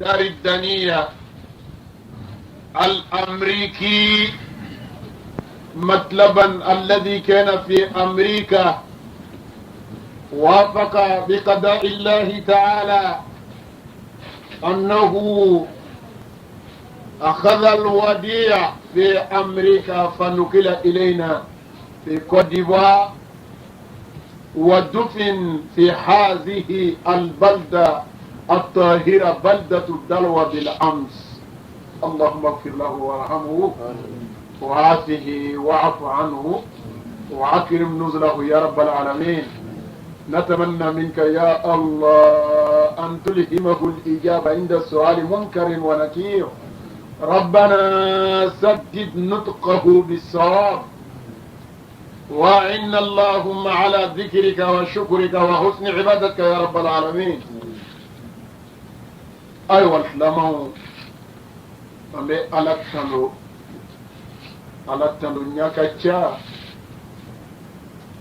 دار الدنيا الأمريكي مطلبا الذي كان في أمريكا وافق بقضاء الله تعالى أنه أخذ الوديع في أمريكا فنقل إلينا في كوت ديفوار ودفن في هذه البلدة الطاهرة بلدة الدلوى بالأمس. اللهم اغفر له وارحمه وعافه واعف عنه وأكرم نزله يا رب العالمين. نتمنى منك يا الله أن تلهمه الإجابة عند السؤال منكر ونكير. ربنا سدد نطقه بالصواب وإن اللهم على ذكرك وشكرك وحسن عبادتك يا رب العالمين. أيوة الإسلام أمي على تلو نياكا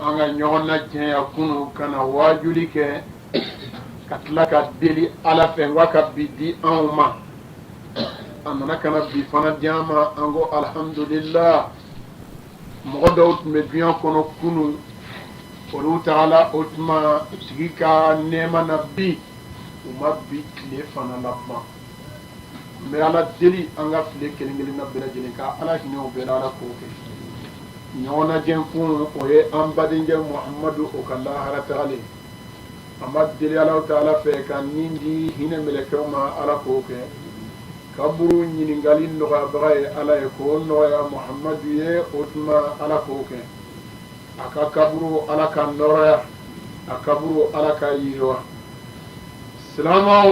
anga ɲɔgɔnna jɛnya kunu kana waajuli kɛ ka tila ka deli ala fɛ wa ka bi di anw ma. A nana kana bi fana di an ma an ko alhamdulillah. Mɔgɔ dɔw tun bɛ duɲa kɔnɔ kunu olu tagala o tuma tigi ka nɛɛma na bi u ma bi tile fana laban. N bɛ ala deli an ka tile kelen kelen na bɛɛ lajɛlen ka ala hinɛ o bɛɛ la ala k'o kɛ. ɲɔgɔnna jɛn kun o ye an badenkɛ muhamadu o ka lahara tagalen. an b'a deli ala taala fɛ ka nin di hinɛ mɛlɛkɛw ma ala k'o kɛ. kaburu ɲininkali nɔgɔyabaga ye ala ye k'o nɔgɔya muhamadu ye o tuma ala k'o kɛ. a ka kaburu ala ka nɔrɔya a kaburu ala ka yiriwa. silamaw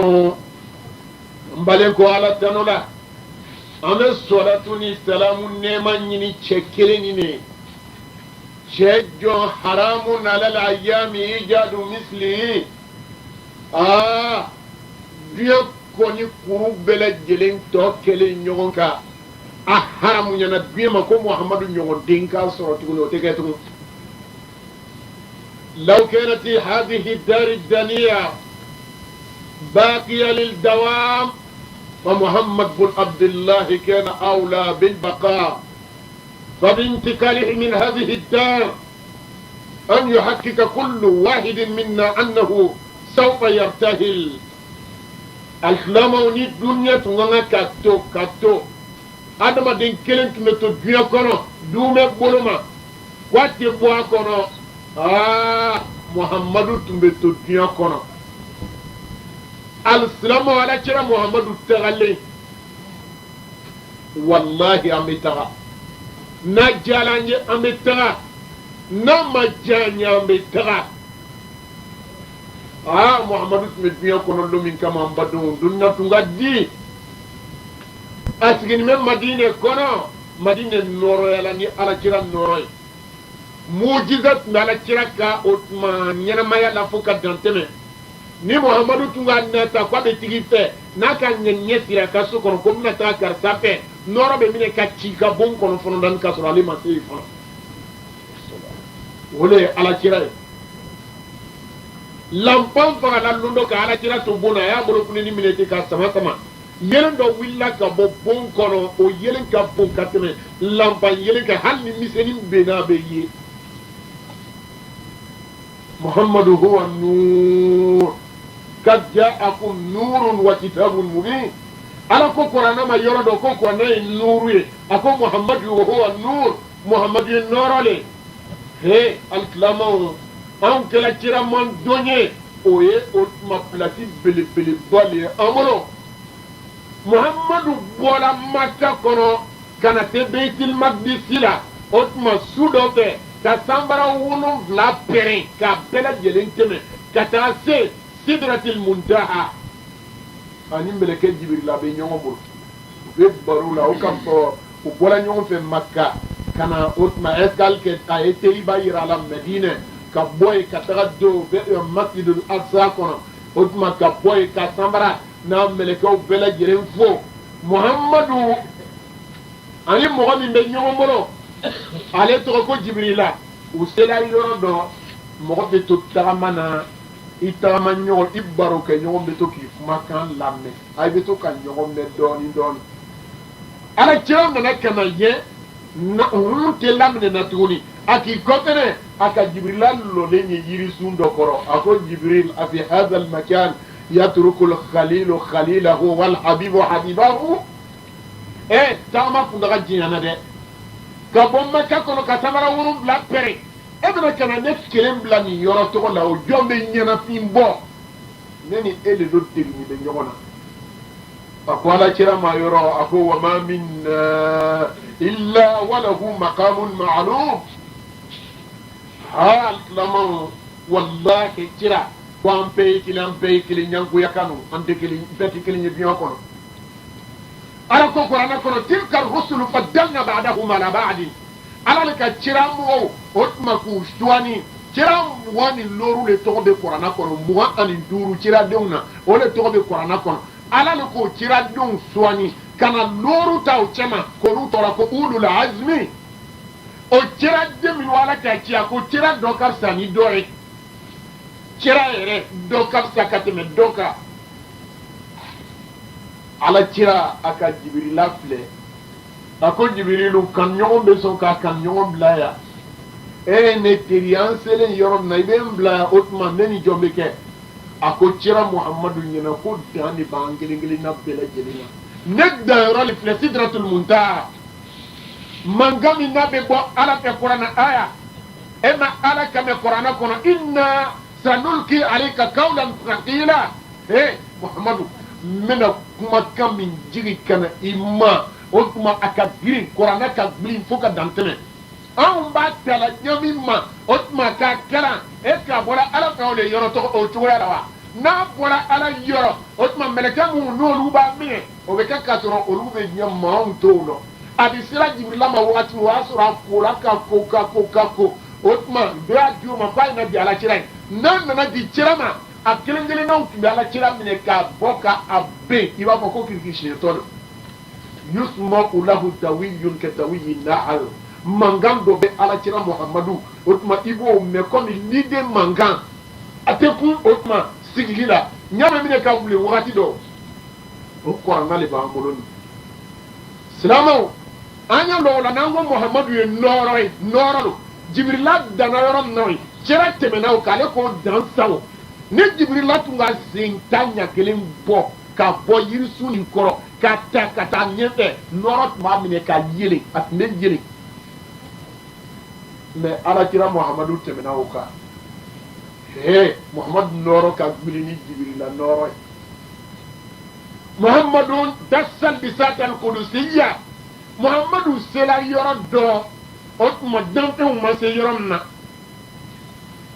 n balen ko ala tanu la an bɛ sɔlatu ni salamu nɛɛma ɲini cɛ kelen nin de. cɛ jɔn haramu nalal ayami ijadu misli diɲɛ kɔni kuru bɛɛ lajɛlen tɔ kelen ɲɔgɔn kan a haramu ɲɛna diɲɛ ma ko muhamadu ɲɔgɔn den k'a sɔrɔ tuguni o tɛ kɛ tugun. law kanati hadhihi dari daniya baqiya lil dawam فمحمد بن عبد الله كان أولى بالبقاء. فبانتقاله من هذه الدار أن يحقق كل واحد منا أنه سوف يرتهل. الإسلام وني الدنيا تنغى كاتو adama den kelen tun bɛ to diɲɛ kɔnɔ duumɛ bolo ma k'a tɛ bɔ a kɔnɔ muhamadu tun bɛ to diɲɛ kɔnɔ. alisilamu ala kira muhamadu tagalen wallahi an bɛ taga n'a diyara an ye an bɛ taga n'a ma diya an ye an bɛ taga. muhamadu tun bɛ diɲɛ kɔnɔ don min kama an badenw dunuya tun ka di. a sigini bɛ madinɛ kɔnɔ madinɛ nɔɔrɔyala ni alakira nɔɔrɔ ye. mujiza tun bɛ alakira ka o tuma ɲɛnamaya la fo ka dantɛmɛ. ni muhamadu tun ka nata k'a bɛ tigi fɛ n'a ka ɲɛ siri a ka so kɔnɔ ko n bɛna taa karisa fɛ nɔɔrɔ bɛ minɛ ka ci ka bon kɔnɔ fɔlɔ ka sɔrɔ ale ma se yen fɔlɔ. o de ye alakira ye. lanpan fagala don dɔ ka alakira to bon na a y'a bolo fununi minɛ ten k'a sama sama. yelen dɔ wulila ka bɔ bon kɔnɔ o yelen ka bon ka tɛmɛ lanpan yelen kan hali ni misɛnnin benna a bɛ ye. muhammadu huwa nuur kad ja'akum nuurun wa kitabun mubin. ala ko kuranɛ ma yɔrɔ dɔ ko kuranɛ ye nuuru ye a ko muhammadu huwa nuur muhammadu ye nɔɔrɔ le. he alisilamaw anw kɛra kira man don ye o ye o tuma pilasi belebeleba le ye an bolo. muhammadu bɔra maka kɔnɔ ka na se beitil magdisi la o tuma su dɔ fɛ ka sanbara 7 pɛrɛn k'a bɛɛ lajɛlen tɛmɛ ka taa se sidratil muntaha. ani mɛlɛkɛ jibirila bɛ ɲɔgɔn bolo u bɛ baro la o ka fɔ u bɔra ɲɔgɔn fɛ maka ka na o tuma escale kɛ a ye teriba yira a la mɛdinɛ ka bɔ yen ka taga don masjidul aqsa kɔnɔ o tuma ka bɔ yen ka sanbara n'a mɛlɛkɛw bɛɛ lajɛlen fo. muhammadu ani mɔgɔ min bɛ ɲɔgɔn bolo ale tɔgɔ ko jibirila. u sela yɔrɔ dɔ mɔgɔ bɛ to tagama na itama ɲɔgɔn i baro kɛ ɲɔgɔn bɛ to k'i kumakan lamɛn a bɛ to ka ɲɔgɔn mɛn dɔɔni dɔɔni ala cɛ nana ka na ye olu tɛ laminɛ na tuguni a k'i kɔtɛnɛ a ka jibirila lɔlen ye yirisun dɔ kɔrɔ a ko jibril a fi hadha al makan yatruku al khalilu khalilahu wal habibu habibahu taama kundaga jiɲana dɛ ka bɔ Maka kɔnɔ ka samara 7 pɛrɛn e bɛna ka na ne kelen bila nin yɔrɔ tɔgɔ la o jɔn bɛ ɲɛnafin bɔ ne ni e de do degeli bɛ ɲɔgɔn na a ko ala kira ma yɔrɔ a ko wa ma minna illa walahu maqamun ma'lum ha alama wallahi kira ko an bɛɛ ye kelen ɲangoya kanu an tɛ kelen bɛɛ tɛ kelen ye diɲɛ kɔnɔ ala ko kuranɛ kɔnɔ tilka rusulu faddalna ba'dahum ala ba'd ala le ka kira mɔgɔw o tuma k'u suwani kira 24 le tɔgɔ bɛ kuranɛ kɔnɔ 25 kiradenw na o le tɔgɔ bɛ kuranɛ kɔnɔ ala le k'o kiradenw suwani ka na nooru ta o cɛma k'olu tɔgɔ ko ulul azmi o kiraden minnu ala ka ci a ko kira dɔ ka fisa ni dɔ ye kira yɛrɛ dɔ ka fisa ka tɛmɛ dɔ kan ala kira a ka jibirila filɛ a ko jibirilu kan ɲɔgɔn bɛ sɔn k'a kan ɲɔgɔn bila yan ne teri an selen yɔrɔ min na i bɛ n bila yan o tuma ne ni jɔn bɛ kɛ a ko kira muhamadu ɲɛna ko dan de b'an kelen kelen na bɛɛ lajɛlen na ne danyɔrɔ le filɛ sidratul muntaha mankan min n'a bɛ bɔ ala fɛ kuranɛ aya e ma ala kɛmɛ kuranɛ kɔnɔ inna sanulki alayka qawlan thaqila muhamadu n bɛna kumakan min jigi ka na i ma o tuma a ka girin kuranɛ ka girin fo ka dan tɛmɛ anw b'a tala ɲami ma o tuma k'a kɛra k'a bɔra ala fɛ o le yɔrɔ tɔgɔ o cogoya la wa n'a bɔra ala yɔrɔ o tuma mɛlɛkɛ minnu n'olu b'a minɛ o bɛ kɛ k'a sɔrɔ olu bɛ ɲɛ maa anw t'o la a bɛ sera jibirila ma wagati o y'a sɔrɔ a kola ka ko o tuma dɔ y'a di o ma k'a na di ala kira ye n'a nana di kira ma a kelen kelennaw tun bɛ ala kira minɛ k'a bɔ k'a ben i b'a fɔ ko kiriki siɲɛtɔ don yusma'u lahu dawiyyun ka dawiyyi na'al mankan dɔ bɛ ala kira muhamadu o tuma i b'o mɛn komi liden mankan a tɛ kun o tuma sigili la ɲamɛ minɛ ka wuli wagati dɔ o kuranna de b'an bolo nin silamɛw an y'a dɔn o la n'an ko muhamadu ye nɔɔrɔ ye nɔɔrɔ don jibirila danna yɔrɔ min na o kira tɛmɛna o k'ale k'o dan sago ni jibirila tun ka sen tan ɲɛ kelen bɔ ka bɔ yirisun nin kɔrɔ ka ta ka taa ɲɛfɛ nɔɔrɔ tun b'a minɛ ka yelen a tun bɛ yelen mɛ alakira muhamadu tɛmɛna o kan muhamadu nɔɔrɔ ka gbili ni jibirila nɔɔrɔ ye muhamadu dasal bisatal kudusiya muhamadu sela yɔrɔ dɔ o tuma danfɛnw ma se yɔrɔ min na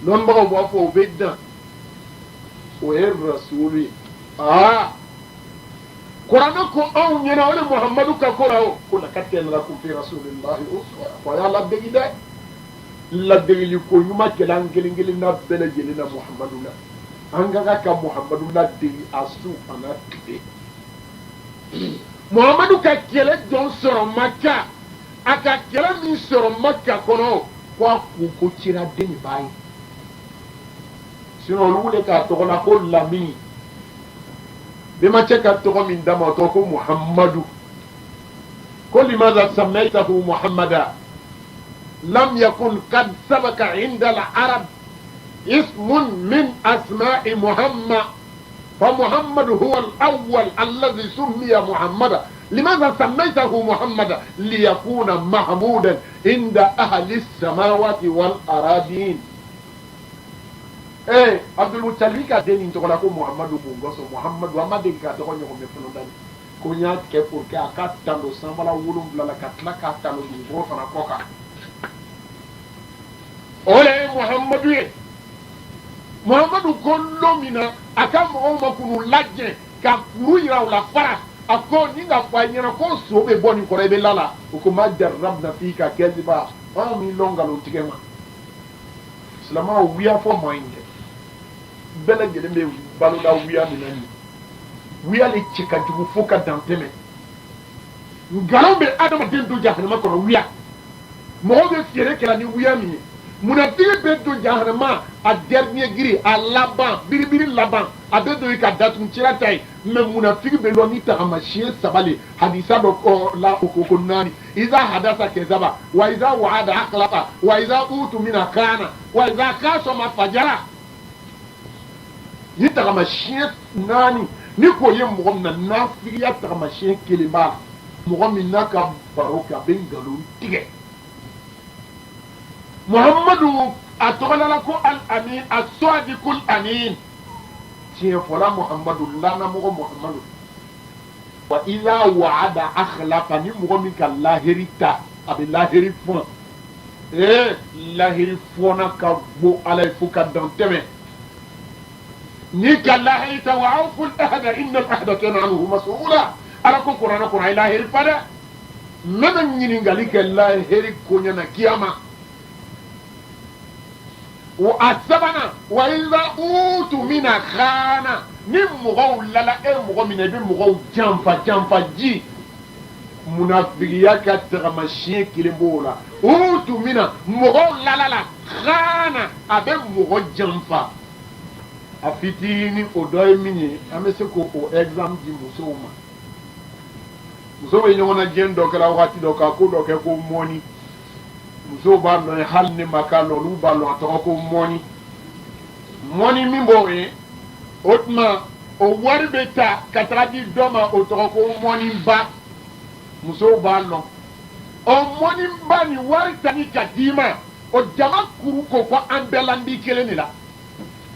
dɔnnibagaw b'a fɔ o bɛ dan o ye rasulu ye kuranɛ ko anw ɲɛna o de muhamadu ka ko la o ko laqad kana lakum fi rasulillahi uswa fɔ a y'a ladegi dɛ ladegeli ko ɲuman kɛla an kelen kelen na bɛɛ lajɛlen na muhamadu la an ka kan ka muhamadu ladegi a su a n'a tile muhamadu ka kɛlɛ jɔn sɔrɔ maka a ka kɛlɛ min sɔrɔ maka kɔnɔ ko a ko ciraden de b'a ye sinon olu de k'a tɔgɔ la ko lamin bɛmacɛ ka tɔgɔ min d'a ma o tɔgɔ ko muhamadu ko limaza sammaytahu muhammada lam yakun qad sabaka inda al-arab ismun min asma'i muhammad فمحمد هو الأول الذي سمي محمدا لماذا سميته محمدا ليكون محمودا عند أهل السماوات والأراضين عبد المطلب ka den tɔgɔ la ko muhamadu bungoso muhamadu a ma deli ka tɔgɔ ɲɔgɔn mɛn fɔlɔ dani ko n y'a kɛ pour que a ka tan don sanfɛla 7 la ka tila k'a tan don dugukolo fana kɔ kan o de ye muhamadu ye muhamadu ko don min na a ka mɔgɔw ma k'u lajɛ ka kuru yira u la fara a ko ni ka fɔ a ɲɛna ko so bɛ bɔ nin kɔrɔ i bɛ lala o ko ma jarabna fi ka kɛziba anw ni lɔn nkalon tigɛ ma silamɛw wuya fɔ maa in dɛ bɛɛ lajɛlen bɛ balola wuya min na nin wuya le cɛ ka jugu fo ka dan tɛmɛ nkalon bɛ adamaden don jahanama kɔnɔ wuya mɔgɔw bɛ feere kɛla ni wuya min ye munafiki bɛ don jahanama a dernier giri a laban biribiri laban a bɛ don i ka datugu cira ta ye mais munafiki bɛ dɔn ni tagamasiyɛn saba le hadisa dɔ la o ko naani iza hadasa kɛzaba wa iza wa'ada akhlafa wa iza utumina kana wa iza kasama fajara ni tagamasiyɛn naani ni k'o ye mɔgɔ min na nafigiya tagamasiyɛn kelen b'a la mɔgɔ min n'a ka baro kɛ a bɛ nkalon tigɛ muhammadu a tɔgɔdala ko al-amin as-sadiqul amin tiɲɛ fɔla muhammadu lanamɔgɔ muhammadu wa iza wa'ada akhlafa ni mɔgɔ min ka lahiri ta a bɛ lahiri fɔn lahiri fɔnna ka bon ala ye fo ka dan tɛmɛ ni ka lahiri ta wa awful ahda inna al-ahda kana anhu mas'ula ala ko kuranɛ kɔnɔ a ye lahiri fa dɛ n bɛna ɲininkali kɛ lahiri ko ɲɛna kiyama a sabanan wa iza utumina khana ni mɔgɔw lala e mɔgɔ min na i bɛ mɔgɔw janfa ji munafigiya ka tagamasiyɛn kelen b'o la utumina mɔgɔw lala khana a bɛ mɔgɔ janfa a fitinin o dɔ ye min ye an bɛ se k'o exemple di musow ma muso bɛ ɲɔgɔn na diɲɛ dɔ kɛra wagati dɔ ka ko dɔ kɛ ko mɔni musow b'a lɔn hali ni ma k'a lɔn olu b'a lɔn a tɔgɔ ko mɔni min b'o ye o tuma o wari bɛ ta ka taga di dɔ ma o tɔgɔ ko mɔniba musow b'a lɔn o mɔniba ni wari tali ka d'i ma o jama kuru ko ko an bɛɛ la n b'i kelen de la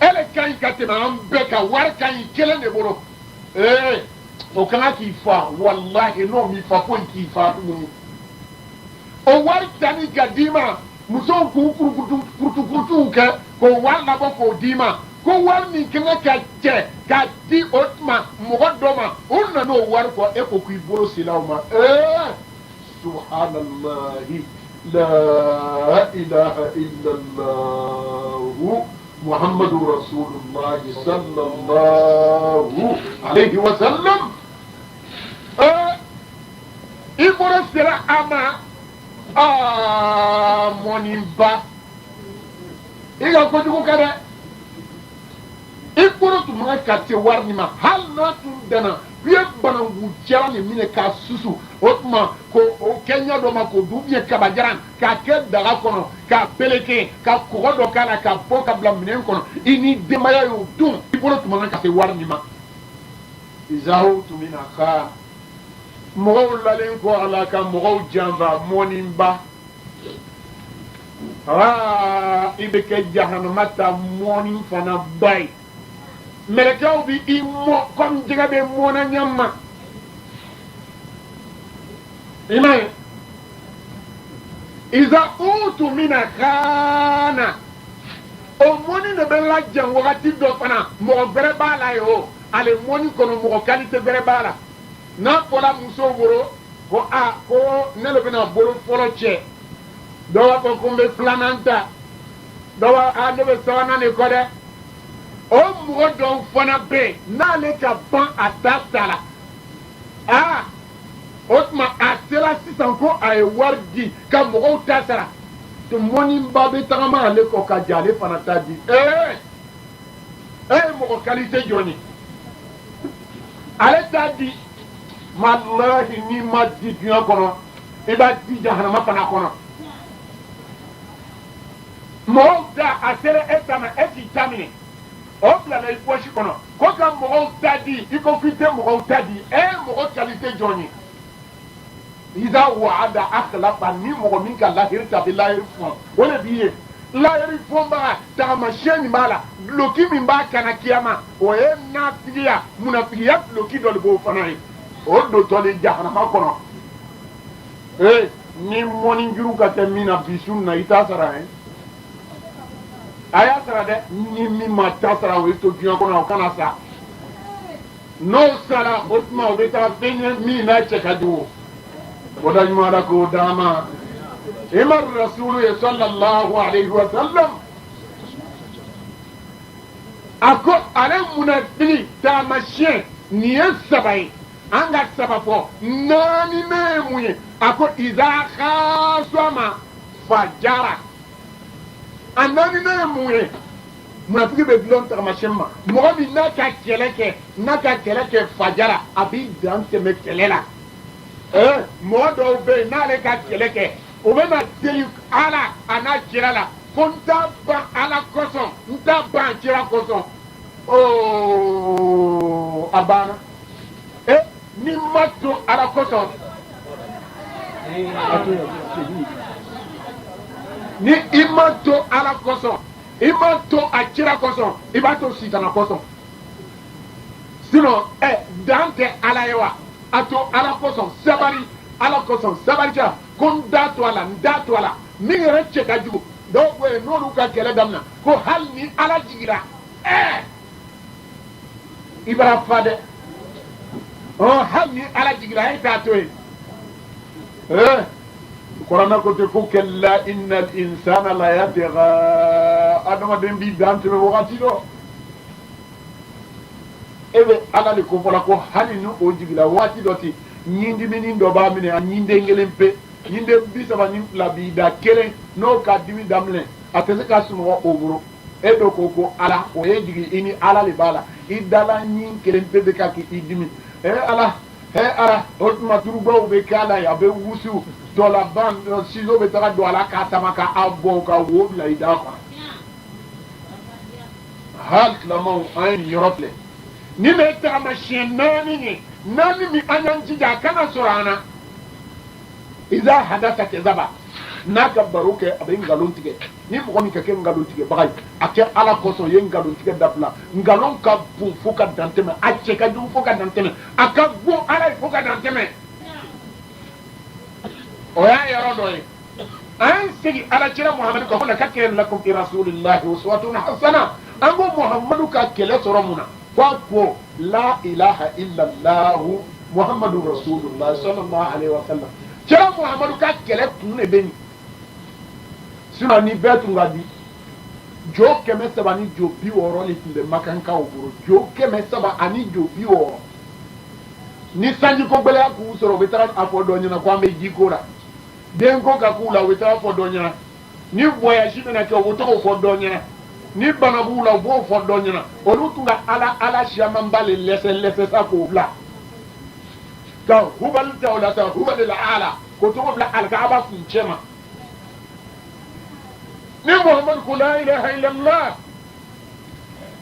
e le ka ɲi ka tɛmɛ an bɛɛ kan wari ka ɲi kelen de bolo o kan ka k'i fa walahi n'o m'i fa foyi k'i fa tuguni o wari tani ka d'i ma musow k'u kurukurutuw kɛ k'o wari labɔ k'o d'i ma ko wari min kan ka cɛ k'a di o tuma mɔgɔ dɔ ma o nana o wari kɔ e ko k'i bolo sila o ma subhanallahi la ilaha illallah muhammadu rasulullah sallallahu alayhi wa sallam i bolo sera a ma mɔniba i ka kojugu kɛ dɛ i bolo tun man ka se wari nin ma hali n'a tun danna i ye bananku jara nin minɛ k'a susu o tuma k'o kɛ ɲɛ dɔ ma k'o dun ubiyɛn kabajaran k'a kɛ daga kɔnɔ k'a peleke ka kɔgɔ dɔ k'a la k'a bɔ ka bila minɛn kɔnɔ i ni denbaya y'o dun i bolo tun man ka se wari nin ma izahu tun bɛ na ka mɔgɔw lalen kɔ a la ka mɔgɔw janfa mɔniba i bɛ kɛ jahanama ta mɔni fana ba ye mɛlɛkɛw bɛ i mɔ komi jɛgɛ bɛ mɔna ɲɛ ma i ma ye iza utumina khana o mɔni de bɛ lajan wagati dɔ fana mɔgɔ wɛrɛ b'a la ye o ale mɔni kɔnɔ mɔgɔ qualité wɛrɛ b'a la n'a fɔra muso bolo ko ko ne de bɛna bolo fɔlɔ cɛ dɔw b'a fɔ ko n bɛ filanan ta dɔw b'a ne bɛ sabanan de kɔ dɛ o mɔgɔ dɔw fana bɛ yen n'ale ka ban a ta la o tuma a sera sisan ko a ye wari di ka mɔgɔw ta sara mɔniba bɛ tagama ale kɔ ka jɛ ale fana ta di ye mɔgɔ qualité jɔn ye ale t'a di wallahi n'i ma di duɲa kɔnɔ i b'a di jahanama fana kɔnɔ mɔgɔw ta a sera e ta ma e k'i ta minɛ o bilala i poche kɔnɔ ko ka mɔgɔw ta di i ko k'i tɛ mɔgɔw ta di mɔgɔ qualité jɔn ye iza wa'ada akhlafa ni mɔgɔ min ka lahiri ta bɛ lahiri fɔn o de b'i ye lahiri fɔnbaga tagamasiyɛn min b'a la duloki min b'a kana kiyama o ye nafigiya munafigiya duloki dɔ de b'o fana ye o dotɔ de jahanama kɔnɔ ni mɔni juru ka kɛ min na bi su na i t'a sara ye a y'a sara dɛ ni min ma ta sara o ye to diɲɛ kɔnɔ o kana sa n'o sara o tuma o bɛ taa fɛn ye min n'a cɛ ka jugu o da ɲuman la k'o d'a ma imam rasulu ye sallallahu alayhi wa sallam a ko ale munafigi taamasiyɛn nin ye saba ye an ka saba fɔ naani ne ye mun ye a ko iza khasama fajara anani ne muye munafiki be gulon tagamashema mɔgɔ min n'a ka kɛlɛ kɛ fajara a bi dan tɛmɛ kɛlɛ la mɔgɔ dɔw bɛ yen n'ale ka kɛlɛ kɛ o bɛ na deli ala a n'a kira la ko n t'a ban ala kosɔn n t'a ban kira kosɔn a banna ni ma to ala kosɔn ni i ma to ala kosɔn i ma to a kira kosɔn i b'a to sitana kosɔn sinon dan tɛ ala ye wa a to ala kosɔn sabari ala kosɔn sabari kɛ ko n da to a la min yɛrɛ cɛ ka jugu dɔw bɛ yen n'olu ka kɛlɛ daminɛ ko hali ni ala jigira i b'a fa dɛ hali ni ala jigira e t'a to yen Kurana ko te ko kella innal insana la yatgha adamaden bi dan tɛmɛ wagati dɔ e bɛ ala de ko fɔla ko hali ni o jigila waati dɔ ten ɲindimini dɔ b'a minɛ a ɲinden kelen pe ɲinden 32 b'i da kelen n'o ka dimi daminɛ a tɛ se ka sunɔgɔ o bolo e dɔ ko ala o ye jigi i ni ala de b'a la i dala ɲin kelen pe bɛ ka k'i dimi ala o tuma turubaw bɛ kɛ ala ye a bɛ wusu dɔlaban sizo bɛ taga don a la k'a sama k'a bɔn ka wo bila i da kɔnɔ hali tilamaw an ye nin yɔrɔ filɛ ni bɛ tagamasiɲɛ 4 ye 4 min an y'an jija a kana sɔrɔ an na iza hadasa kɛzaba n'a ka baro kɛ a bɛ nkalon tigɛ ni mɔgɔ min ka kɛ nkalon tigɛbaga ye a kɛ ala kosɔn ye nkalon tigɛ dabila nkalon ka bon fo ka dan tɛmɛ a cɛ ka jugu fo ka dan tɛmɛ a ka bon ala ye fo ka dan tɛmɛ o y'a yɔrɔ dɔ ye an segin ala kira muhamadu kan ko la ka kɛ lakum fi rasulillahi uswatun hasana an ko muhamadu ka kɛlɛ sɔrɔ mun na ko la ilaha illallah muhammadu rasulullah sallallahu alaihi wasallam kira muhamadu ka kɛlɛ kun de bɛ nin sinon ni bɛɛ tun ka di jo 300 ni jo 60 de tun bɛ makankaw bolo jo 300 ani jo 60 ni sanji ko gbɛlɛya k'u sɔrɔ u bɛ taga a fɔ dɔ ɲɛna ko an bɛ ji ko la den ko ka k'u la u bɛ taga fɔ dɔ ɲɛna ni voyage bɛna kɛ u bɛ taga o fɔ dɔ ɲɛna ni bana b'u la u b'o fɔ dɔ ɲɛna olu tun ka ala siyamanba le lɛsɛ sa k'o bila ka hubali ta o la sa hubali la ala ko tɔgɔ bila alikaaba kun cɛ ma ni muhammadu ko la ilaha illallah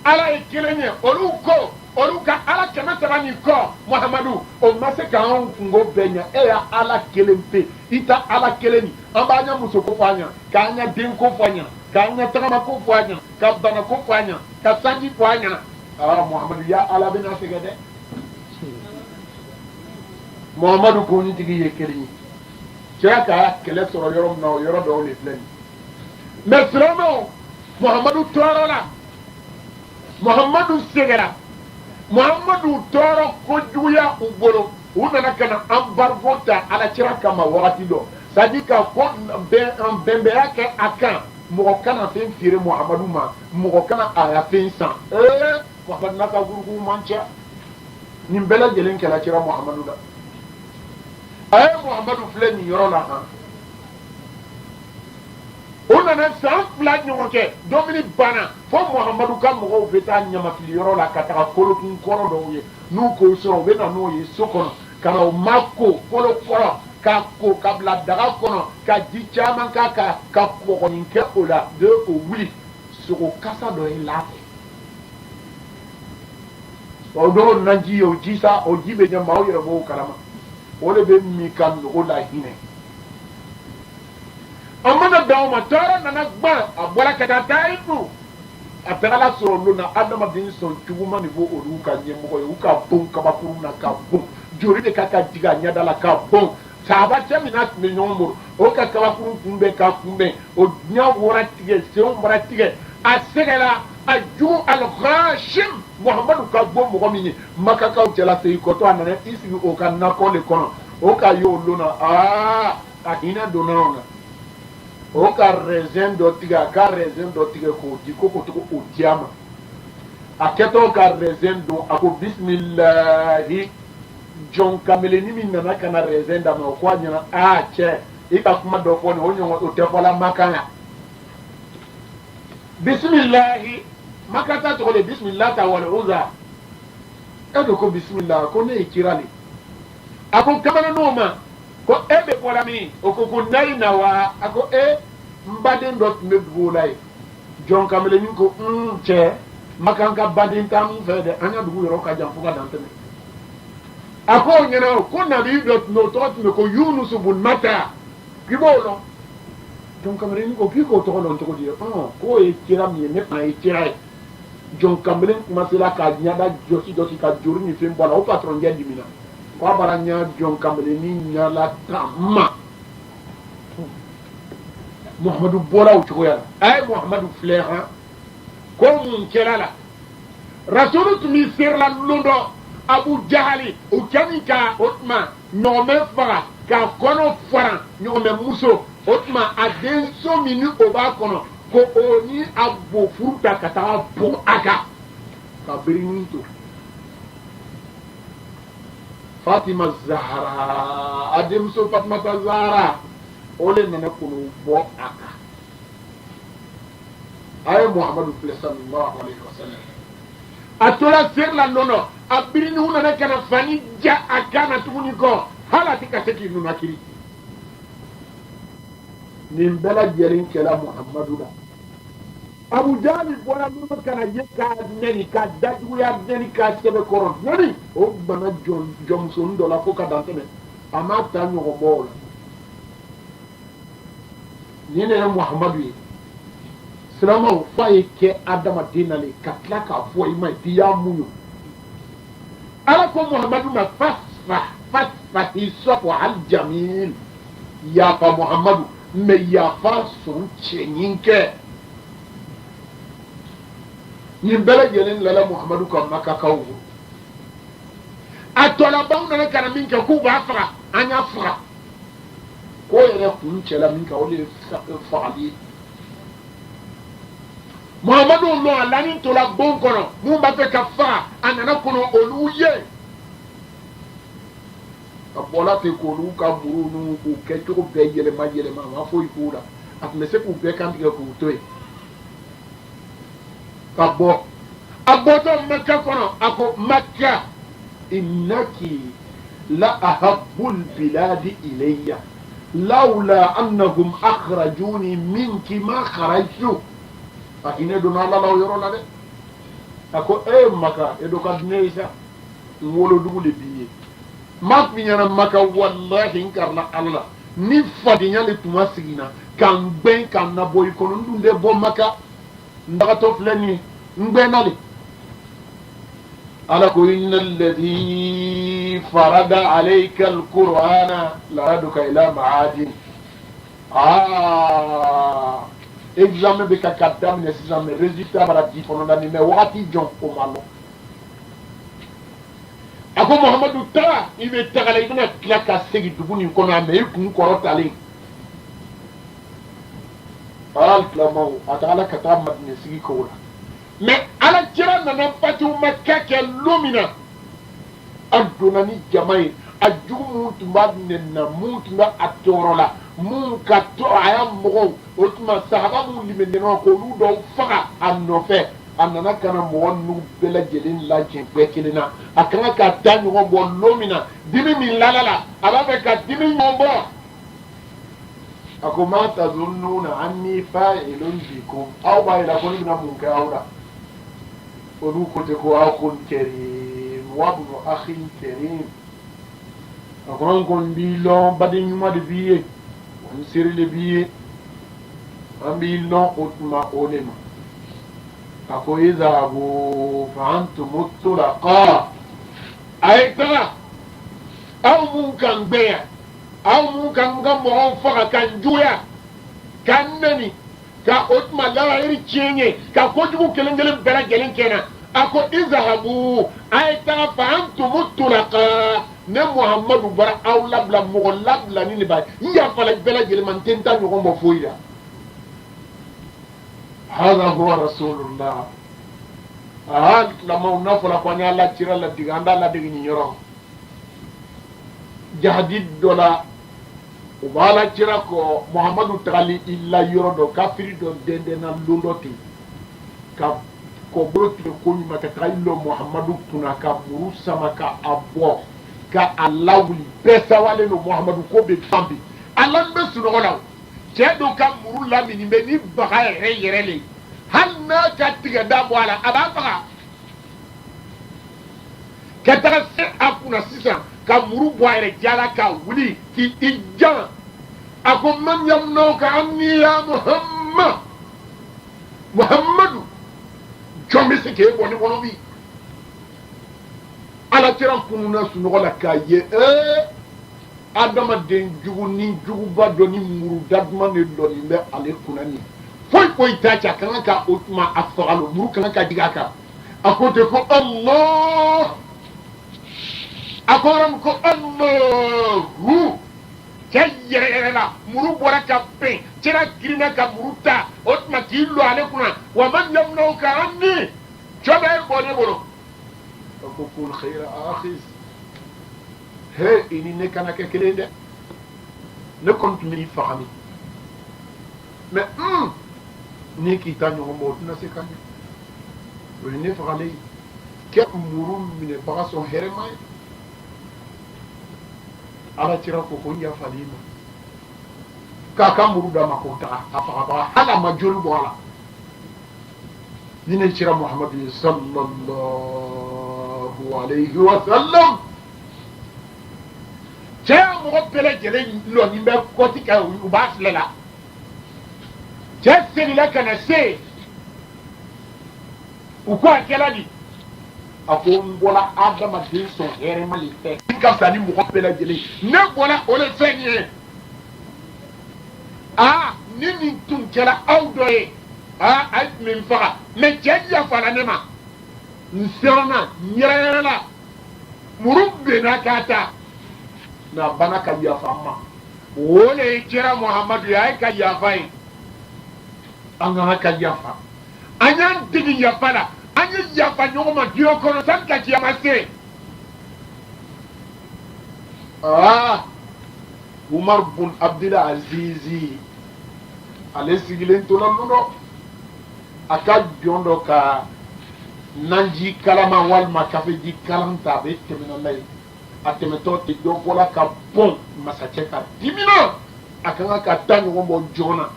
ala ye kelen ye olu ka ala 300 ni kɔ muhammadu o ma se k'an kungo bɛɛ ɲɛ e ya ala kelen pe i ta ala kelen ni an b'a ɲɛ muso ko fɔ a ɲɛ k'an ɲɛ den ko fɔ a ɲɛ k'an ɲɛ tagama ko fɔ a ɲɛ ka bana ko fɔ a ɲɛ ka sanji fɔ a ɲɛ muhammadu ya ala bɛna sɛgɛ dɛ muhammadu ko ni tigi ye kelen ye cɛ ka kɛlɛ sɔrɔ yɔrɔ min na o yɔrɔ dɔw de filɛ nin mais silamɛw muhammadu tɔɔrɔ la muhammadu sɛgɛra muhammadu tɔɔrɔ kojuguya u bolo u nana ka na embargo ta ala kira kama wagati dɔ c'est à dire ka ko bɛnbɛnya kɛ a kan mɔgɔ kana fɛn feere muhammadu ma mɔgɔ kana a ya fɛn san muhammadu n'a ka gurugu man ca nin bɛɛ lajɛlen kɛra kira muhammadu la a ye muhammadu filɛ nin yɔrɔ la han o nana san 2 ɲɔgɔn kɛ domini banna fo muhammadu ka mɔgɔw bɛ taa ɲamafili yɔrɔ la ka taga kolotun kɔrɔ dɔw ye n'u k'o sɔrɔ u bɛ na n'o ye so kɔnɔ ka na o ma ko kolo kɔrɔ ka ko ka bila daga kɔnɔ ka ji caman k'a kan ka kɔgɔnin kɛ o la de o wuli sogo kasa dɔ ye laafɛ o dɔw naji ye o ji sa o ji bɛ ɲɛ maaw yɛrɛ b'o kalama o de bɛ min ka nogo la hinɛ a mana dan o ma tɔɔrɔ nana gban a bɔra ka taa Taayifu a tagala sɔrɔ olu na adamaden sɔn juguman de b'o olu ka ɲɛmɔgɔ ye u ka bon kabakuru na ka bon joli de ka jigin a ɲɛda la ka bon sahaba cɛ min n'a tun bɛ ɲɔgɔn bolo o ka kabakuru kunbɛn ka kunbɛn o ɲɛ wara tigɛ senw wara tigɛ a sɛgɛra a jugu al-Ghashim muhammadu ka bon mɔgɔ min ye makakaw cɛla segin kɔtɔ a nana i sigi o ka nakɔ de kɔnɔ o ka ye o don na a hinɛ donna o la o ka raisin dɔ tigɛ a ka raisin dɔ tigɛ k'o di ko k'o o di a ma a kɛtɔ ka raisin don a ko bisimilahi jɔn kameleni min nana ka na raisin d'a ma o ko a ɲɛna cɛ i ka kuma dɔ fɔ nin o ɲɔgɔn o tɛ fɔla makan yan bisimilahi makata tɔgɔ de bisimilah ta wale uza e do ko bisimilah ko ne ye kira le a ko kamananw ma ko e bɛ bɔra min o ko nayi na wa a ko n baden dɔ tun bɛ dugu la ye jɔn kamalenin ko cɛ makan ka baden t'an fɛ dɛ an ka dugu yɔrɔ ka jan fo ka dan tɛmɛ a ko o ɲɛna ko nabi dɔ tun bɛ o tɔgɔ tun bɛ ko yunusu bun mata k'i b'o dɔn jɔn kamalenin ko k'i k'o tɔgɔ dɔn cogo di k'o ye kira min ye ne fana ye kira ye jɔn kamalen kumasela k'a ɲɛda jɔsi ka jori ni fɛn bɔ a la o patɔrɔn ɲɛ dimina ko a bara ɲa jɔn kamalenin ɲala tan ma muhamadu bɔra o cogoya la a ye muhamadu filɛ ko mun kɛra la rasulu tun b'i serila lon dɔ abu jahali o kɛni ka o tuma ɲɔgɔnmɛ faga ka kɔnɔ fara ɲɔgɔnmɛ muso o tuma a denso min ni o b'a kɔnɔ ko o ni a bo furu ta ka taga bɔ a kan ka birinin to fatima zahara a denmuso fatimata zahara o le nana k'o bɔ a kan a ye muhamadu filɛ sallallahu alaihi wasallam a tora seri la nɔnɔ a biriniw nana ka na fani ja a kan na tuguni kɔ hali a tɛ ka se k'i nunakiri nin bɛɛ lajɛlen kɛla muhamadu la abu jahali bɔra nɔnɔ ka na ye k'a nɛni k'a dajuguya nɛni k'a sɛbɛkɔrɔ nɛni o bana jɔnmusonin dɔ la fo ka dan tɛmɛ a m'a ta ɲɔgɔn bɔ o la nin de ye muhamadu ye silamaw f'a ye kɛ adamaden na le ka tila k'a fɔ i ma k'i y'a muɲu ala ko muhamadu ma fasfa i sɔfɔ hali jamil yafa muhamadu mɛ yafa sɔn cɛɲin kɛ nin bɛɛ lajɛlen lala muhamadu ka makakaw a tɔlabanw nana ka na min kɛ k'u b'a faga an y'a faga ko yɛrɛ kun cɛla min kan o de ye fagali ye muhamadu nɔ a lani tola bon kɔnɔ mun b'a fɛ ka faga a nana kɔnɔ olu ye a bɔla ten k'olu ka muru n'u k'u kɛcogo bɛɛ yɛlɛma a ma foyi k'u la a tun bɛ se k'u bɛɛ kantigɛ k'u to yen ka bɔ a bɔtɔ maka kɔnɔ a ko maka innaki la ahabbul biladi ilayya lawla annahum akhrajuni minki ma kharajtu a hinɛ donna ala la o yɔrɔ la dɛ a ko maka e do ka di ne ye sa n wolodugu de b'i ye ma fi ɲɛna maka wallahi n karila ala la ni fadenya de tun ma sigi na ka n gbɛn ka n nabɔ i kɔnɔ n dun tɛ bɔ maka n dagatɔ filɛ nin ye n gbɛnna de ala ko inna alladhi farada alayka alqur'ana laraduka ila ma'adin examen bɛ ka daminɛ sisan mɛ résultat bara di kɔnɔna ni mɛ wagati jɔn o ma lɔ a ko muhamadu taga i bɛ tagala i bɛna tila ka segin dugu nin kɔnɔ mɛ i kun kɔrɔtalen alkilamaw a tagala ka taa madinɛ sigi kow la mɛ ala kira nana fatiw ma kɛ don min na a donna ni jama ye a jugu mun tun b'a nɛnina mun tun bɛ a tɔɔrɔ la mun ka to a y'a mɔgɔw o tuma sahaba mun limɛnɛna k'olu dɔw faga a nɔfɛ a nana ka na mɔgɔ ninnu bɛɛ lajɛlen lajɛ bɛɛ kelen na a kan ka taa ɲɔgɔn bɔ don min na dimi min lala la a b'a fɛ ka dimi ɲɔgɔn bɔ a ko ma tazunnuna anni fa'ilun bikum aw b'a yira ko ne bɛna mun kɛ aw la olu ko ten ko akhun karim wabnu akhin karim a ko an kɔni b'i lɔn baden ɲuman de b'i ye n seri de b'i ye an b'i lɔn o tuma o de ma a ko izahabu fa antum tulaqa a ye taga aw mun kan gbɛn yan aw mun kan ka mɔgɔw faga ka n juguya ka n nɛni ka o tuma lahiri tiɲɛ n ye ka kojugu kelen kelen bɛɛ lajɛlen kɛ n na a ko izahabu a ye taga fa antum tulaqa ne muhamadu bara aw labila mɔgɔ labilani de b'a ye n yafala bɛɛ lajɛlen ma n tɛ n ta ɲɔgɔn ma foyi la hada huwa rasulullah lamaw n'a fɔra ko an y'a lacira ladege an t'a ladege nin yɔrɔ jahadi dɔ la u b'a lacira ko muhamadu tagali i la yɔrɔ dɔ kafiri dɔ dɛndɛnna lon dɔ ten ka kobolo tigɛ ko ɲuman ka taga ilo muhamadu kunna ka muru sama ka a bɔ ka a lawuli bɛɛ sawalen don muhamadu ko bɛ ban bi ala bɛ sunɔgɔ la cɛ dɔ ka muru lamini bɛ ni baga yɛrɛ yɛrɛ le hali n'a ka tigɛ da bɔ a la a b'a faga ka taga se a kunna sisan ka muru bɔ a yɛrɛ jala ka wuli k'i jan a ko man yamnauka anni ya muhammadu jɔn bɛ se k'e bɔ ne kɔnɔ bi ala kira kunna sunɔgɔ la k'a ye adamaden jugu ni juguba dɔ ni muru daduman de dɔnnen bɛ ale kunna nin foyi foyi t'a cɛ a kan ka o tuma a faga lo muru kan ka jigin a kan a ko ten ko Allah a ko yɔrɔ min ko Allahu cɛ yɛrɛ yɛrɛ la muru bɔra ka bɛn cɛla girinna ka muru ta o tuma k'i lo ale kunna wa man yamnauka anni jɔn bɛ bɔ ne bolo a ko kul khayra akhis he ini ne kana kɛ kelen dɛ ne kɔni tun bɛ n'i faga ni mais ni k'i ta ɲɔgɔn bɔ o tɛna se ka ɲɛ o ye ne fagalen ye kɛ muru minɛbaga sɔn hɛrɛma ye ala cira ko ko yafali ma k'a ka muru d'a ma k'o taga a fagabaga hali a ma joli bɔ a la ni ne cira muhamadu ye sallallahu alayhi wa sallam cɛ mɔgɔ bɛɛ lajɛlen lɔni bɛ kɔti kɛ u b'a filɛ la cɛ segila ka na se u ko a kɛla di a ko n bɔra adamaden sɔn hɛrɛma de fɛ n ka fisa ni mɔgɔ bɛɛ lajɛlen ne bɔra o de fɛn ye ni nin tun kɛra aw dɔ ye a ye tun bɛ n faga mɛ cɛ yafara ne ma n siranna n yɛrɛyɛrɛla muru benna k'a ta mɛ a banna ka yafa n ma o de ye kira muhamadu ye a ye ka yafa ye an ka yafa an y'an degi yafa la an ye yafa ɲɔgɔn ma diɲɛ kɔnɔ sani ka kiyama se umar bun abdul azizi ale sigilen tora nɔ a ka jɔn dɔ ka nanji kalama walima kafeji kalan ta a bɛ tɛmɛna n'a ye a tɛmɛtɔ tɛ dɔ bɔra ka bɔn masakɛ ka dimina a kan ka taa ɲɔgɔn bɔ jɔn na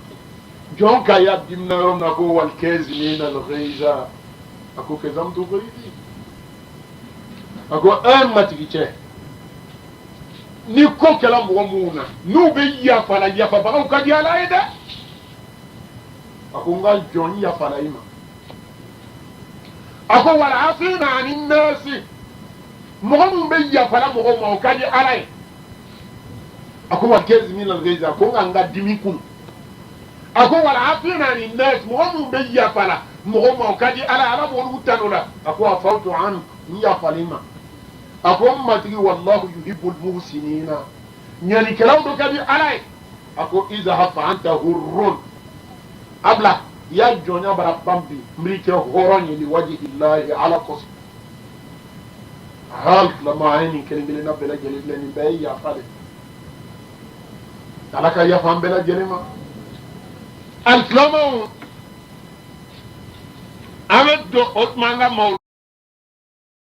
jɔn ka y'a dimina yɔrɔ min na ko walikɛzimina al-ghayza a ko kɛzamtu ghayridi a ko matigi cɛ ni ko kɛla mɔgɔ minnu na n'u bɛ yafa la yafabagaw ka di ala ye dɛ a ko n ka jɔn yafa la i ma a ko wala afina ani nasi mɔgɔ minnu bɛ yafa la mɔgɔw ma o ka di ala ye a ko walikɛzimina al-ghayza a ko n ka n ka dimi kunu a ko wala afina ani nasi mɔgɔ minnu bɛ yafa la mɔgɔ ma o ka di ala ala b'olu tan o la a ko afawtu an n yafali ma a ko n matigi wallahu yuhibbul muhsinina ɲanikɛlaw dɔ ka di ala ye a ko izhab fa anta hurrun a bila i y'a jɔnya bara ban bi n b'i kɛ hɔrɔn ye ni wajihillahi ala kosɔn hali tilama an ye nin kelen kelenna bɛɛ lajɛlen filɛ nin bɛɛ ye yafa de ala ka yafa an bɛɛ lajɛlen ma alitilamaw an bɛ don o tuma an ka